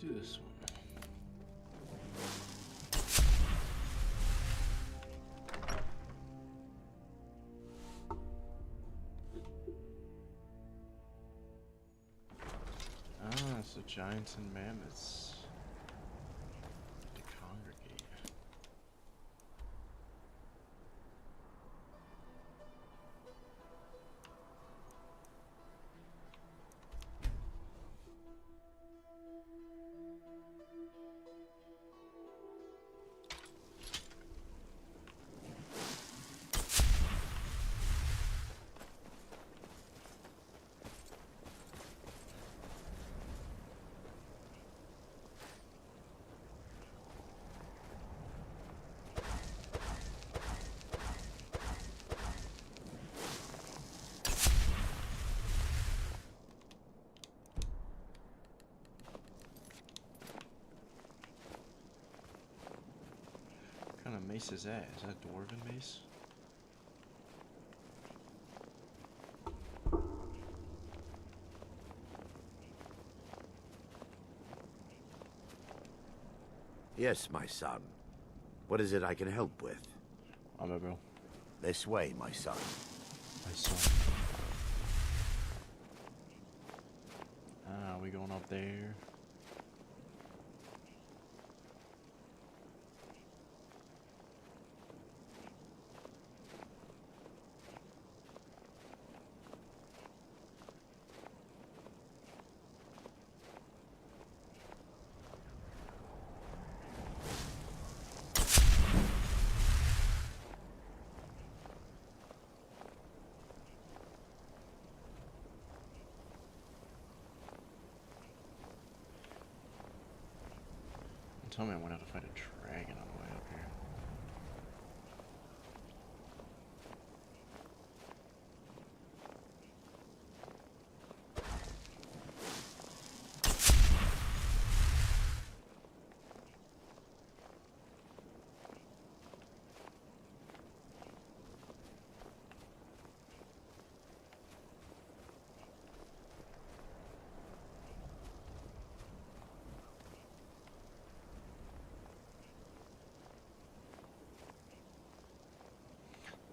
do this one. Ah, so giants and mammoths to congregate. What kind of mace is that? Is that a dwarven mace? Yes, my son. What is it I can help with? I'm a bro. This way, my son. My son. Ah, we going up there? Tell me I went out to fight a dragon on the way up here.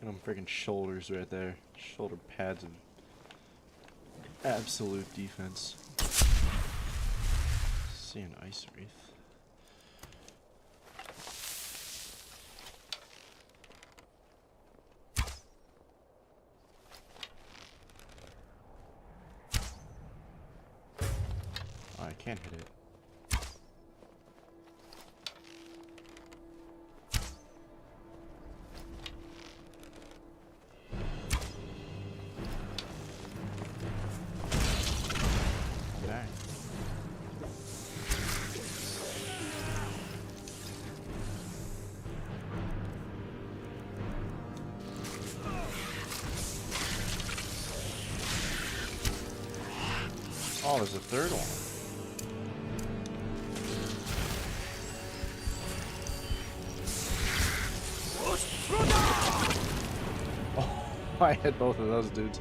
And them freaking shoulders right there. Shoulder pads of absolute defense. See an ice wreath. Oh, I can't hit it. Oh, there's a third one. Oh, I hit both of those dudes.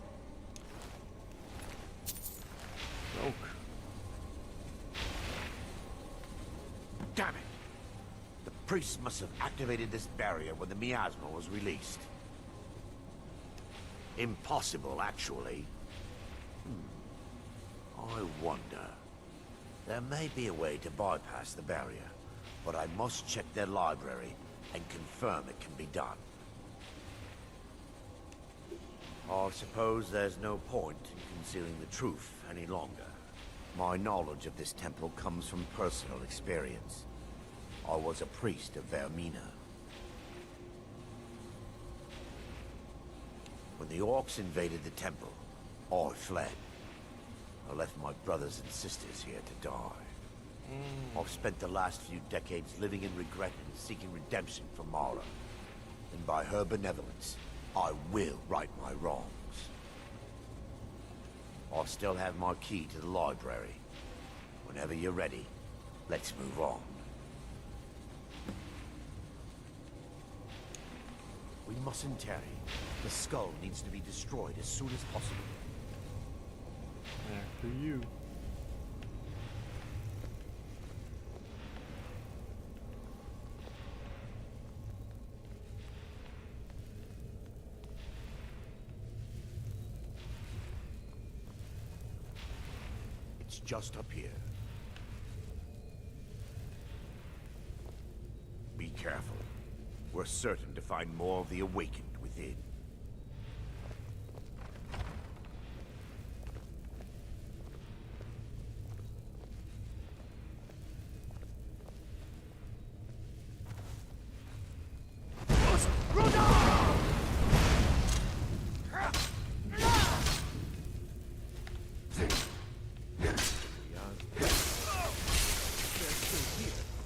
priests must have activated this barrier when the miasma was released. Impossible, actually. I wonder. There may be a way to bypass the barrier, but I must check their library and confirm it can be done. I suppose there's no point in concealing the truth any longer. My knowledge of this temple comes from personal experience. I was a priest of Vermina. When the orcs invaded the temple, I fled. I left my brothers and sisters here to die. I've spent the last few decades living in regret and seeking redemption from Mara. And by her benevolence, I will right my wrongs. I still have my key to the library. Whenever you're ready, let's move on. We mustn't tarry. The skull needs to be destroyed as soon as possible. After you. It's just up here. Be careful. We're certain to find more of the awakened within.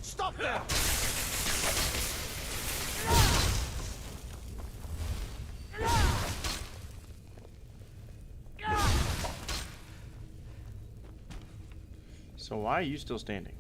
Stop there! So why are you still standing?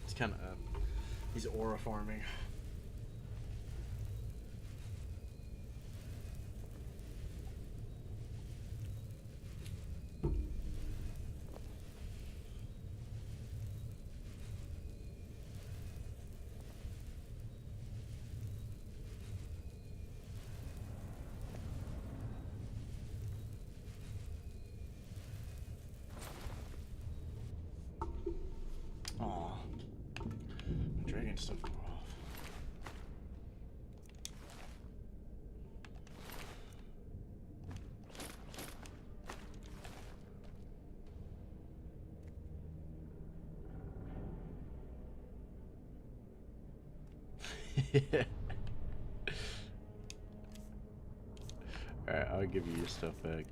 It's kind of he's aura farming. Aw. Dragon stuff go off. Alright, I'll give you your stuff back.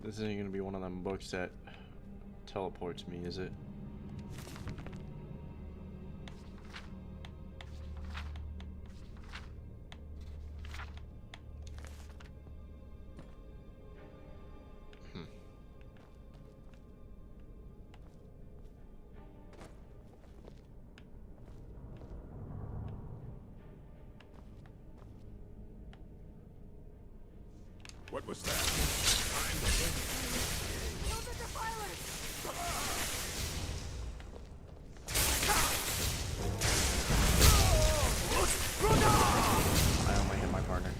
This isn't gonna be one of them books that teleports me, is it? What was that? Kill the defilers! I only hit my partner.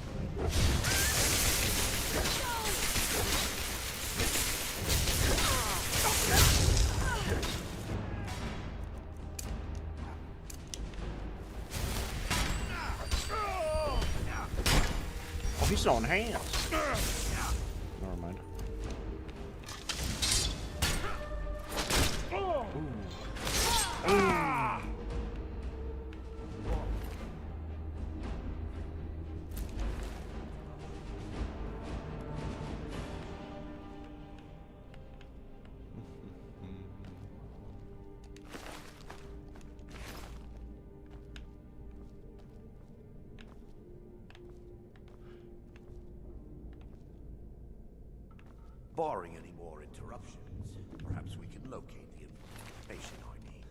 he's on hands. Never mind. Ooh. Ooh. Barring any more interruptions, perhaps we can locate the information I need.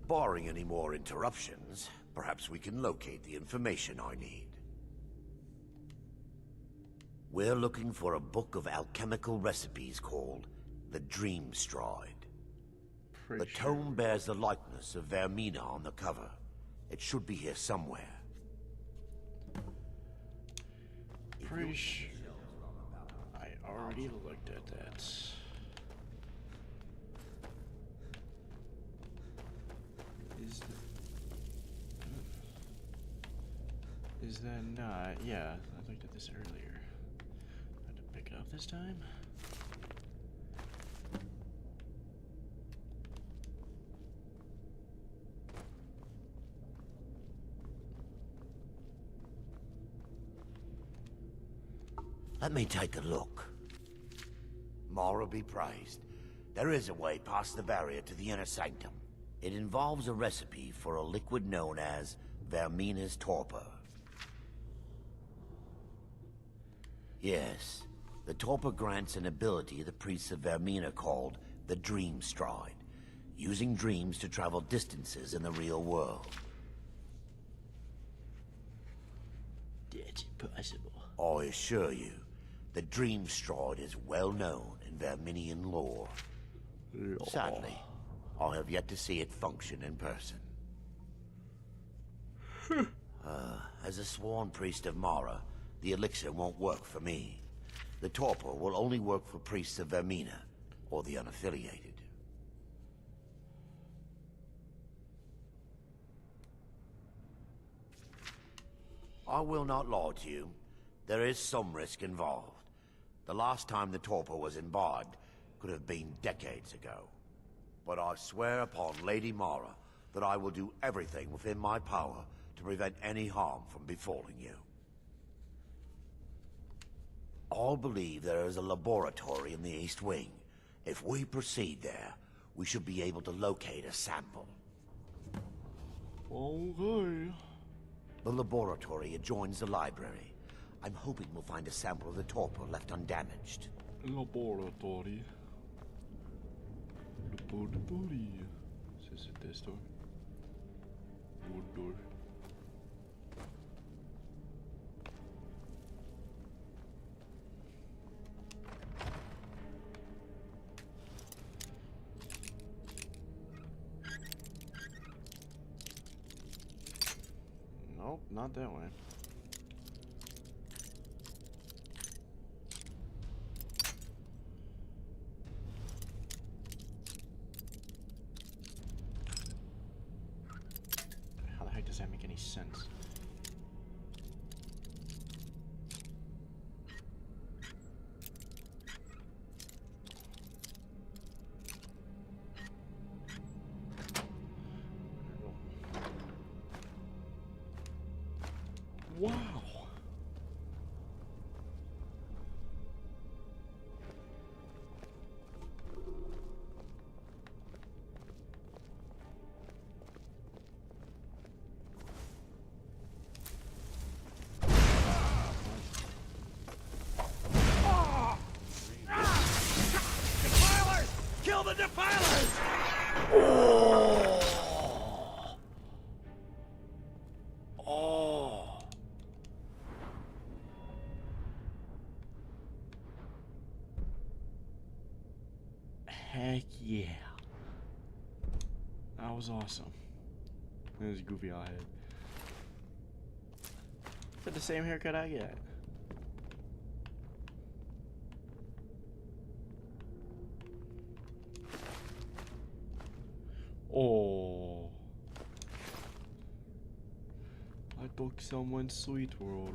Barring any more interruptions, perhaps we can locate the information I need. We're looking for a book of alchemical recipes called the Dream Stride. The tome bears the likeness of Vermina on the cover. It should be here somewhere. Pretty sure I already looked at that. Is that not? Yeah, I looked at this earlier. I had to pick it up this time. Let me take a look. Mara be praised. There is a way past the barrier to the inner sanctum. It involves a recipe for a liquid known as Vermina's torpor. Yes, the torpor grants an ability the priests of Vermina called the Dream Stride, using dreams to travel distances in the real world. That's impossible. I assure you, the Dream Stride is well known in Verminian lore. Sadly, I have yet to see it function in person. As a sworn priest of Mara, the elixir won't work for me. The torpor will only work for priests of Vermina, or the unaffiliated. I will not lie to you. There is some risk involved. The last time the torpor was imbibed could have been decades ago. But I swear upon Lady Mara that I will do everything within my power to prevent any harm from befalling you. I believe there is a laboratory in the East Wing. If we proceed there, we should be able to locate a sample. Okay. The laboratory adjoins the library. I'm hoping we'll find a sample of the torpor left undamaged. Laboratory. Laboratory. Is it this door? What door? Nope, not that way. How the heck does that make any sense? Wow. Defilers! Kill the defilers! Heck yeah. That was awesome. That was a goofy eye head. Got the same haircut I got. Oh. I took someone's sweet roll.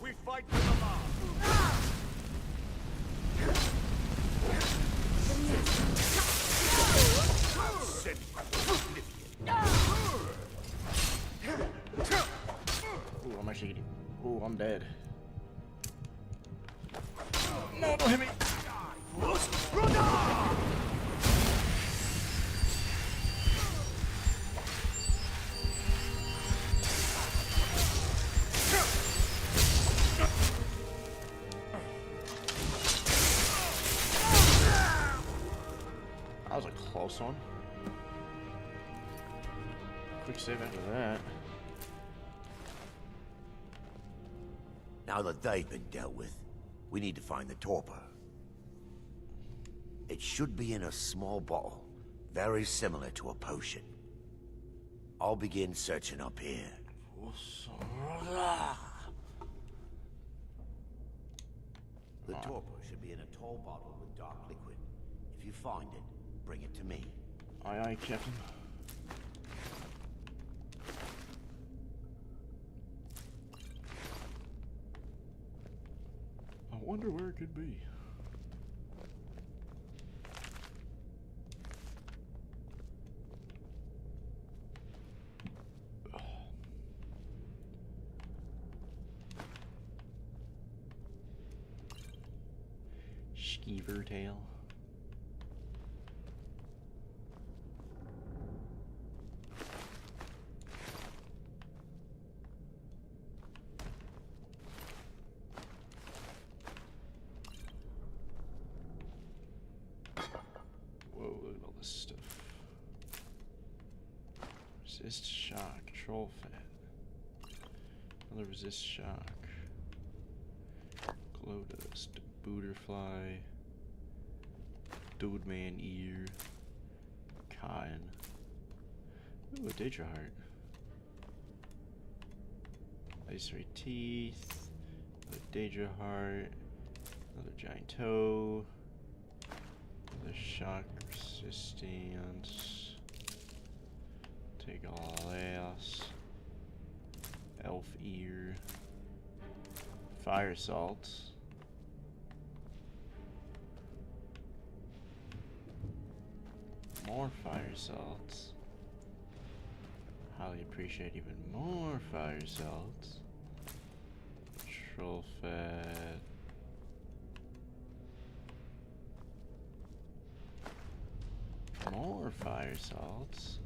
We fight for the mob. Ooh, I'm actually getting. Ooh, I'm dead. No, don't hit me! That was a close one. Quick save after that. Now that they've been dealt with, we need to find the torpor. It should be in a small bottle, very similar to a potion. I'll begin searching up here. The torpor should be in a tall bottle with dark liquid. If you find it, bring it to me. Aye, aye, Captain. I wonder where it could be. Skeever tail. Whoa, look at all this stuff. Resist shock, troll fat. Another resist shock. Glow dust, booterfly, dude man ear, cotton. Ooh, a Daedra heart. Ice ray teeth, another Daedra heart, another giant toe, another shock resistance. Take all else. Elf ear, fire salt. More fire salts. Highly appreciate even more fire salts. Troll fat. More fire salts.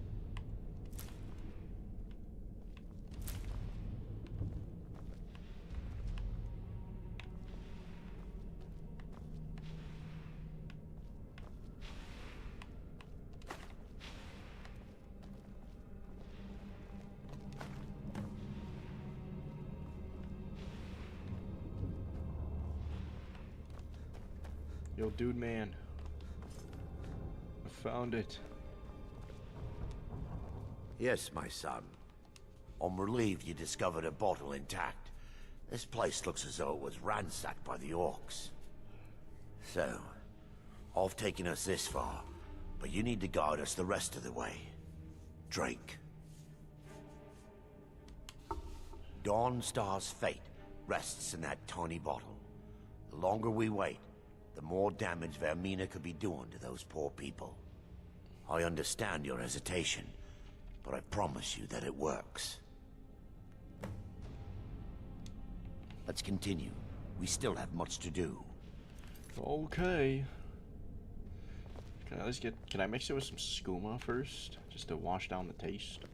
Yo, dude man. I found it. Yes, my son. I'm relieved you discovered a bottle intact. This place looks as though it was ransacked by the orcs. So, I've taken us this far, but you need to guide us the rest of the way. Drink. Dawnstar's fate rests in that tiny bottle. The longer we wait, the more damage Vermina could be doing to those poor people. I understand your hesitation, but I promise you that it works. Let's continue. We still have much to do. Okay. Can I mix it with some skooma first? Just to wash down the taste?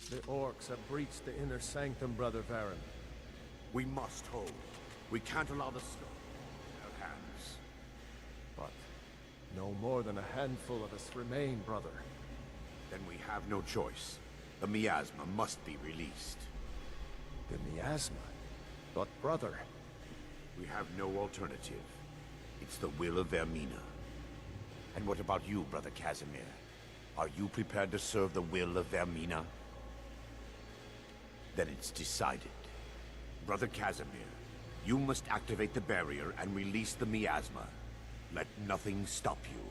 The orcs have breached the inner sanctum, Brother Varen. We must hold. We can't allow the skull in our hands. But no more than a handful of us remain, brother. Then we have no choice. The miasma must be released. The miasma? But brother... We have no alternative. It's the will of Vermina. And what about you, Brother Casimir? Are you prepared to serve the will of Vermina? Then it's decided. Brother Casimir, you must activate the barrier and release the miasma. Let nothing stop you.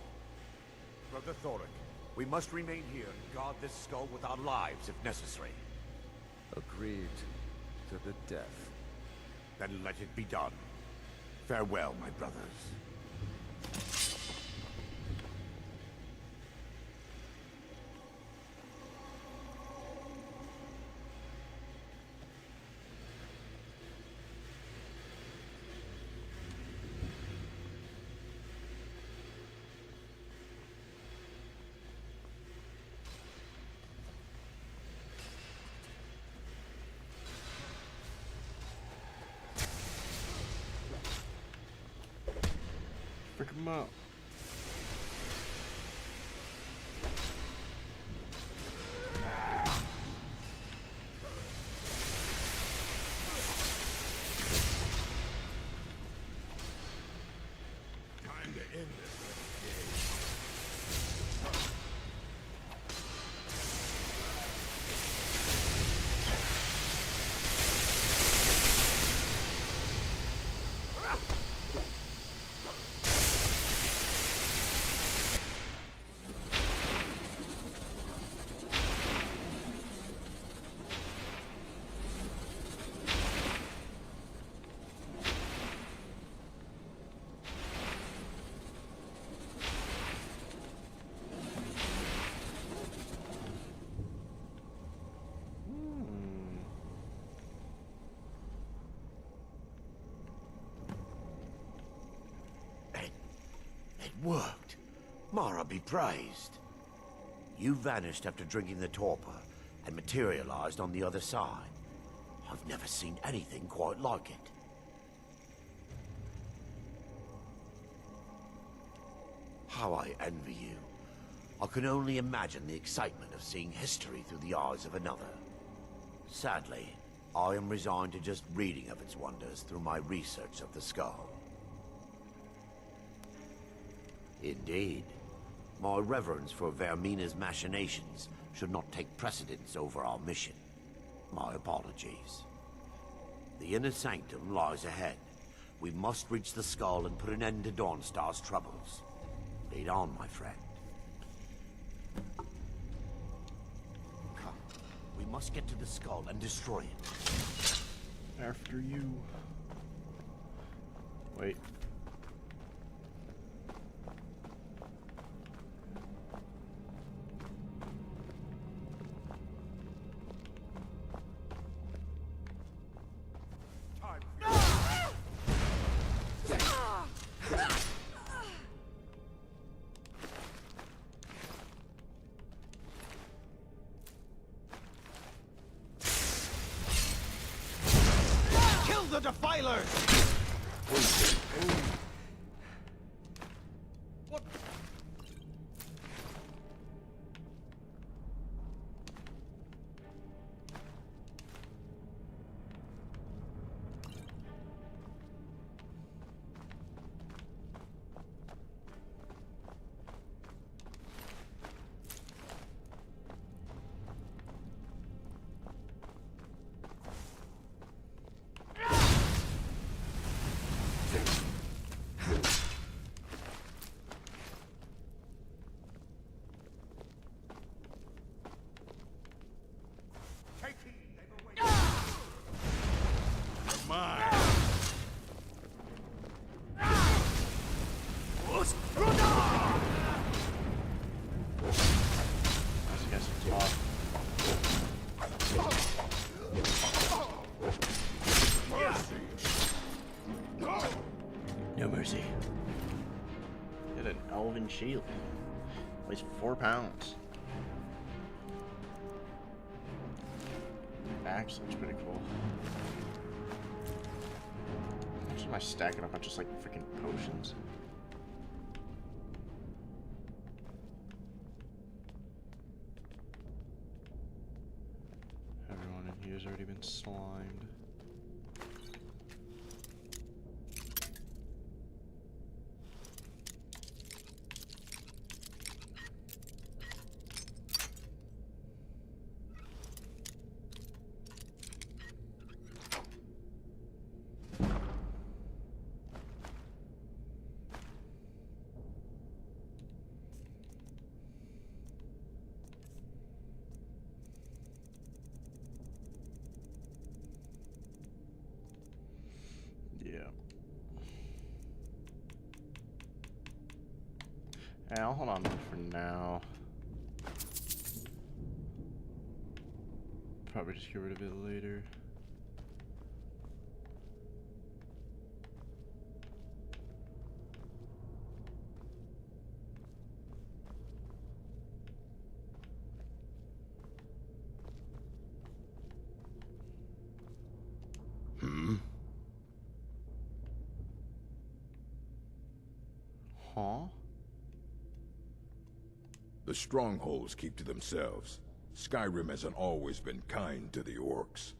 Brother Thoric, we must remain here and guard this skull with our lives if necessary. Agreed. To the death. Then let it be done. Farewell, my brothers. Freak 'em out. Time to end this. It worked. Mara be praised. You vanished after drinking the torpor and materialized on the other side. I've never seen anything quite like it. How I envy you. I can only imagine the excitement of seeing history through the eyes of another. Sadly, I am resigned to just reading of its wonders through my research of the skull. Indeed. My reverence for Vermina's machinations should not take precedence over our mission. My apologies. The inner sanctum lies ahead. We must reach the skull and put an end to Dawnstar's troubles. Lead on, my friend. Come. We must get to the skull and destroy it. After you. Wait. The defilers! What? No mercy. Get an elven shield. Weighs 4 pounds. axe looks pretty cool. How much am I stacking up on just like freaking potions? Everyone in here has already been slimed. Yeah, I'll hold on to it for now. Probably just get rid of it later. Huh? The strongholds keep to themselves. Skyrim hasn't always been kind to the orcs.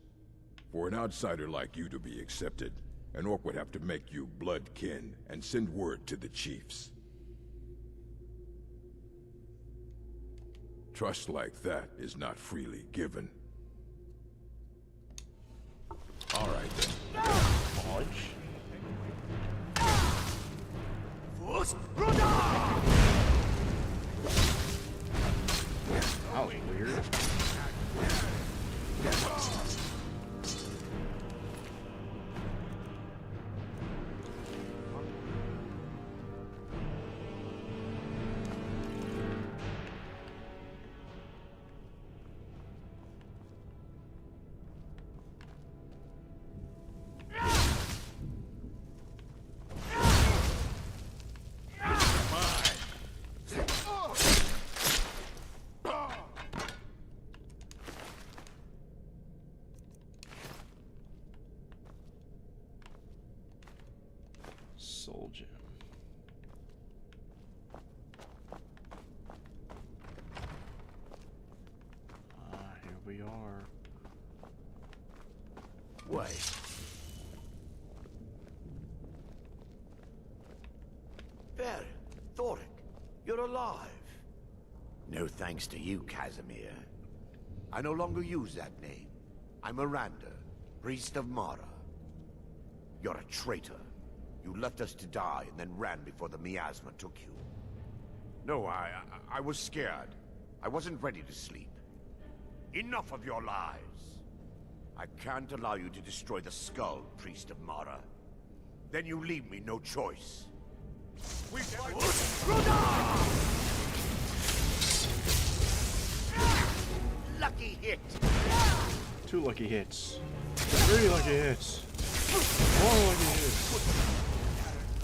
For an outsider like you to be accepted, an orc would have to make you blood kin and send word to the chiefs. Trust like that is not freely given. All right then. Fudge? Oh, weird. Soul gem. Here we are. Wait. There, Thoric, you're alive. No thanks to you, Casimir. I no longer use that name. I'm Miranda, priest of Mara. You're a traitor. You left us to die and then ran before the miasma took you. No, I was scared. I wasn't ready to sleep. Enough of your lies. I can't allow you to destroy the skull, priest of Mara. Then you leave me no choice. We fight. Lucky hit. 2 lucky hits. 3 lucky hits. 4 lucky hits.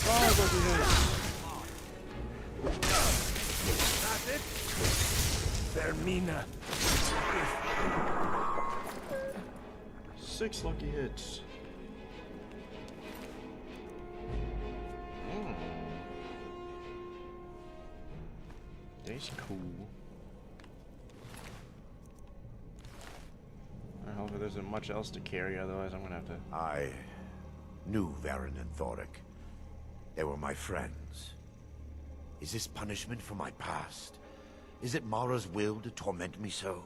5 lucky hits. That's it. Vermina. 6 lucky hits. That's cool. I hope there isn't much else to carry, otherwise I'm gonna have to... I knew Varen and Thoric. They were my friends. Is this punishment for my past? Is it Mara's will to torment me so?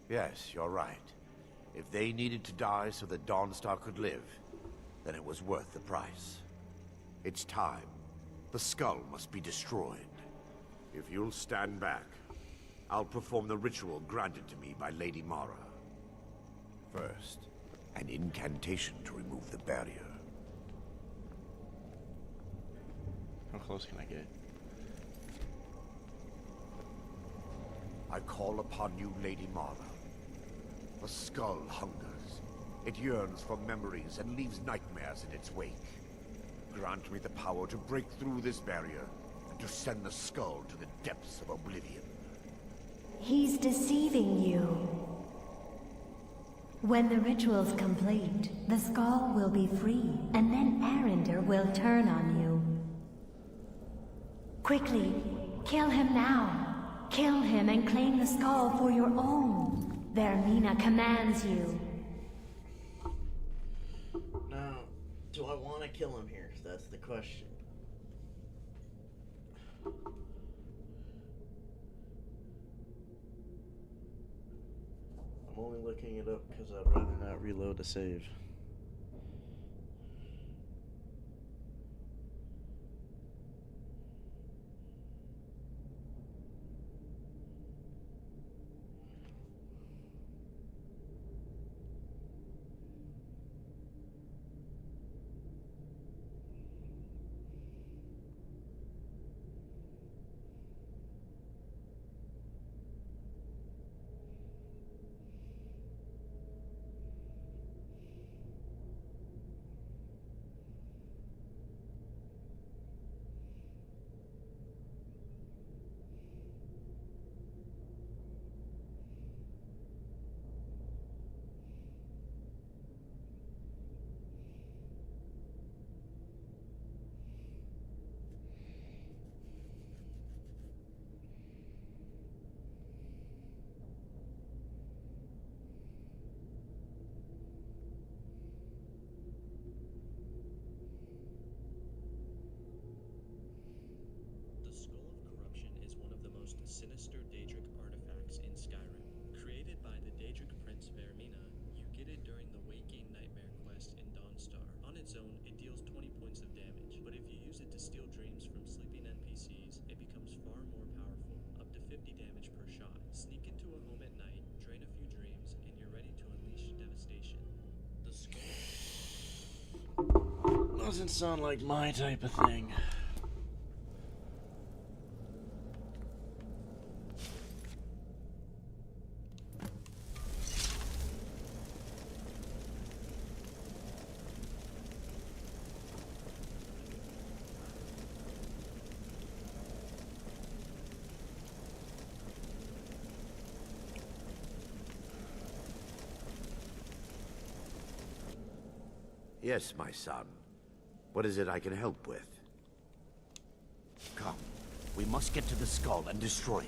Yes, you're right. If they needed to die so that Dawnstar could live, then it was worth the price. It's time. The skull must be destroyed. If you'll stand back, I'll perform the ritual granted to me by Lady Mara. First, an incantation to remove the barrier. How close can I get? I call upon you, Lady Mara. The skull hungers. It yearns for memories and leaves nightmares in its wake. Grant me the power to break through this barrier and to send the skull to the depths of oblivion. He's deceiving you. When the ritual's complete, the skull will be free, and then Arender will turn on you. Quickly, kill him now. Kill him and claim the skull for your own. Vermina commands you. Now, do I want to kill him here? That's the question. I'm only looking it up because I'd rather not reload a save. Sinister Daedric artifacts in Skyrim. Created by the Daedric prince Vermina, you get it during the Waking Nightmare quest in Dawnstar. On its own, it deals 20 points of damage, but if you use it to steal dreams from sleeping NPCs, it becomes far more powerful, up to 50 damage per shot. Sneak into a home at night, drain a few dreams, and you're ready to unleash devastation. The skull... Doesn't sound like my type of thing. Yes, my son. What is it I can help with? Come. We must get to the skull and destroy it.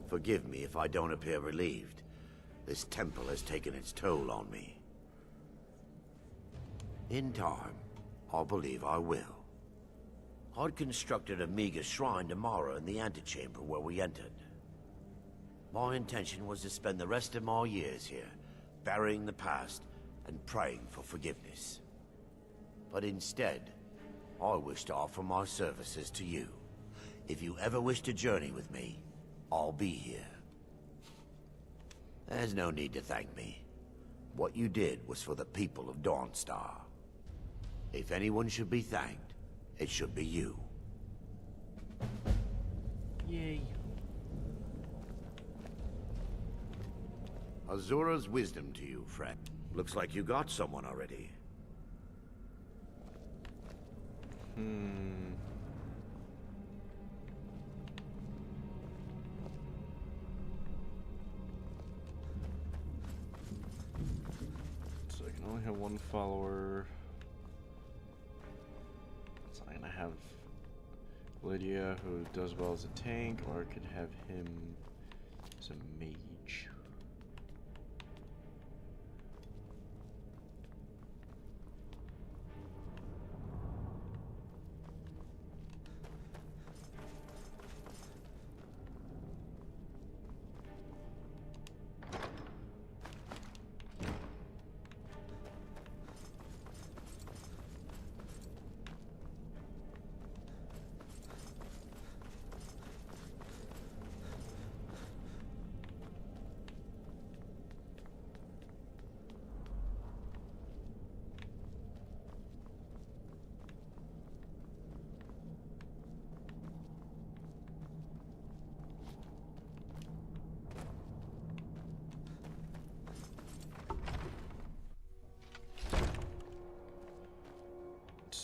Forgive me if I don't appear relieved. This temple has taken its toll on me. In time, I believe I will. I'd constructed a meager shrine tomorrow in the antechamber where we entered. My intention was to spend the rest of my years here, burying the past and praying for forgiveness. But instead, I wish to offer my services to you. If you ever wish to journey with me, I'll be here. There's no need to thank me. What you did was for the people of Dawnstar. If anyone should be thanked, it should be you. Yay. Azura's wisdom to you, friend. Looks like you got someone already. So I can only have one follower. So I'm gonna have Lydia, who does well as a tank, or I could have him as a mage.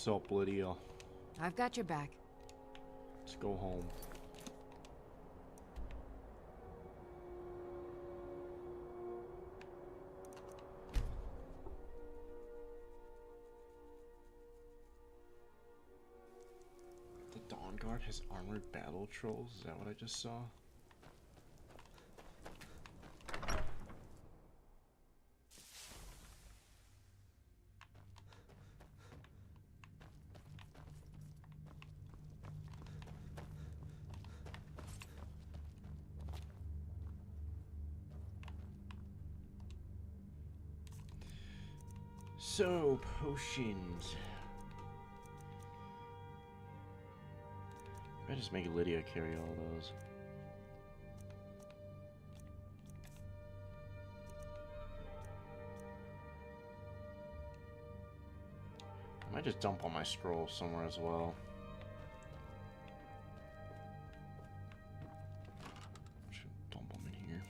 What's up, Lydia? I've got your back. Let's go home. The Dawn Guard has armored battle trolls? Is that what I just saw? So, potions. I just make Lydia carry all those. I might just dump all my scrolls somewhere as well. Should dump them in here.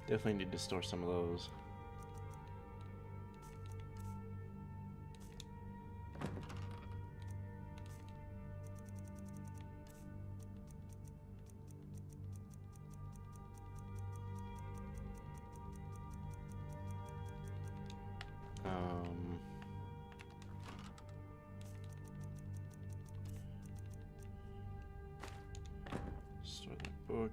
Definitely need to store some of those. Store that book.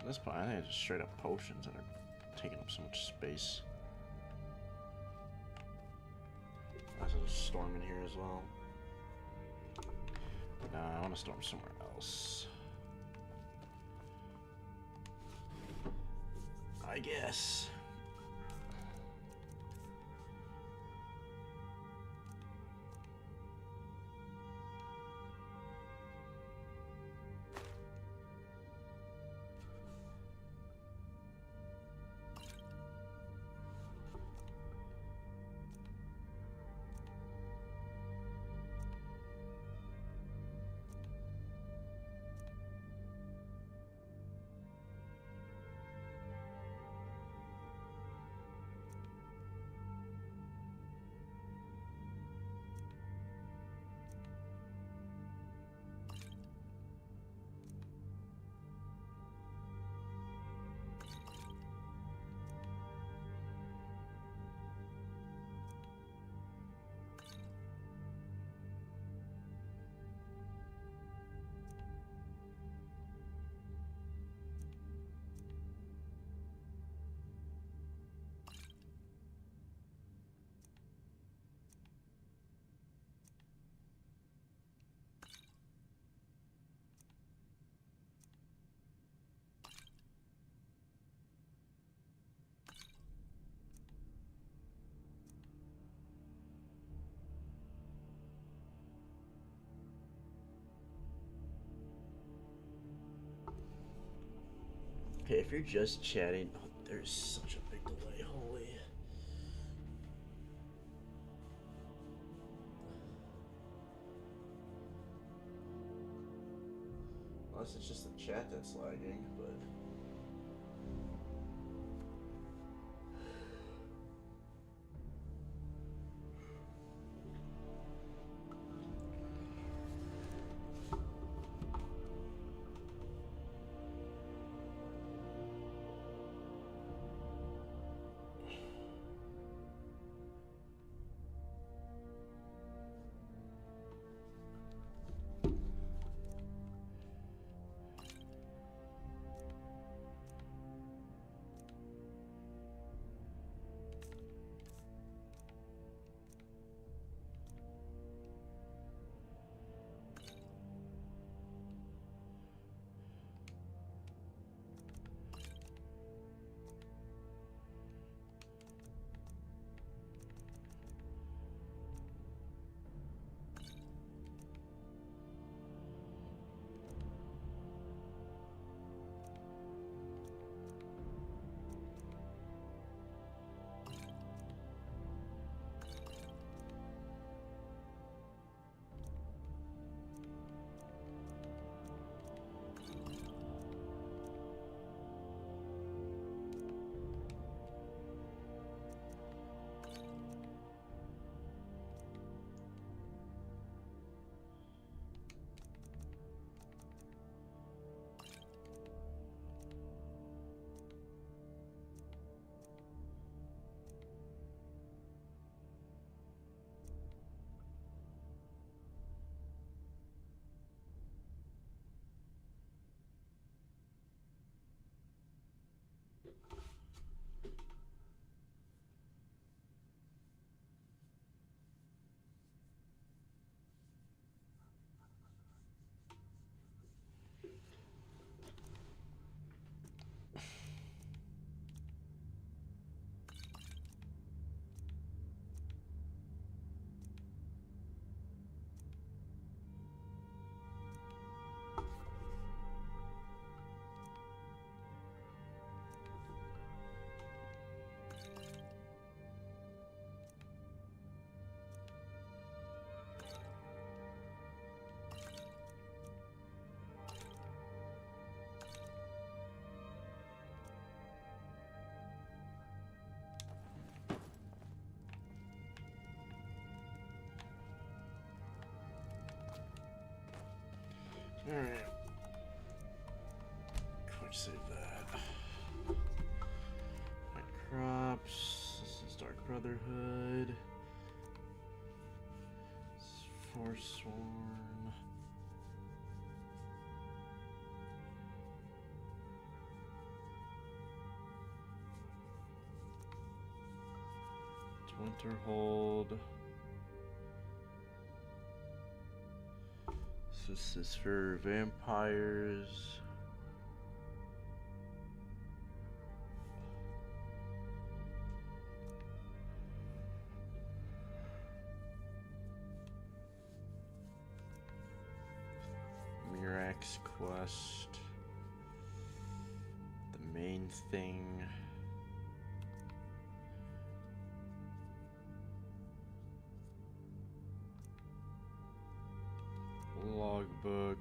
this point, I think it's just straight up potions that are taking up so much space. There's a storm in here as well. No, I want to storm somewhere else. I guess. Okay, if you're just chatting, oh, there's such a big delay. Holy. Unless it's just the chat that's lagging, but. Alright. Quick save that. White crops. This is Dark Brotherhood. This is Forsworn. Winterhold. So this is for vampires. Mirax quest. The main thing. Logbook.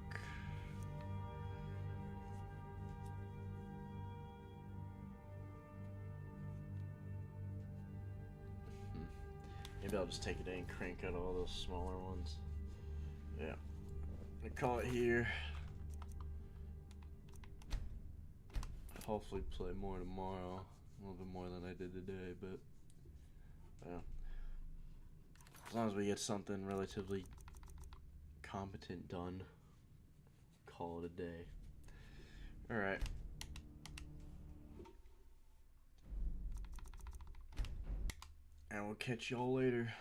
Maybe I'll just take it in and crank out all those smaller ones. Yeah. I'm gonna call it here. Hopefully play more tomorrow. A little bit more than I did today, but yeah. As long as we get something relatively competent done, call it a day. Alright. And we'll catch y'all later.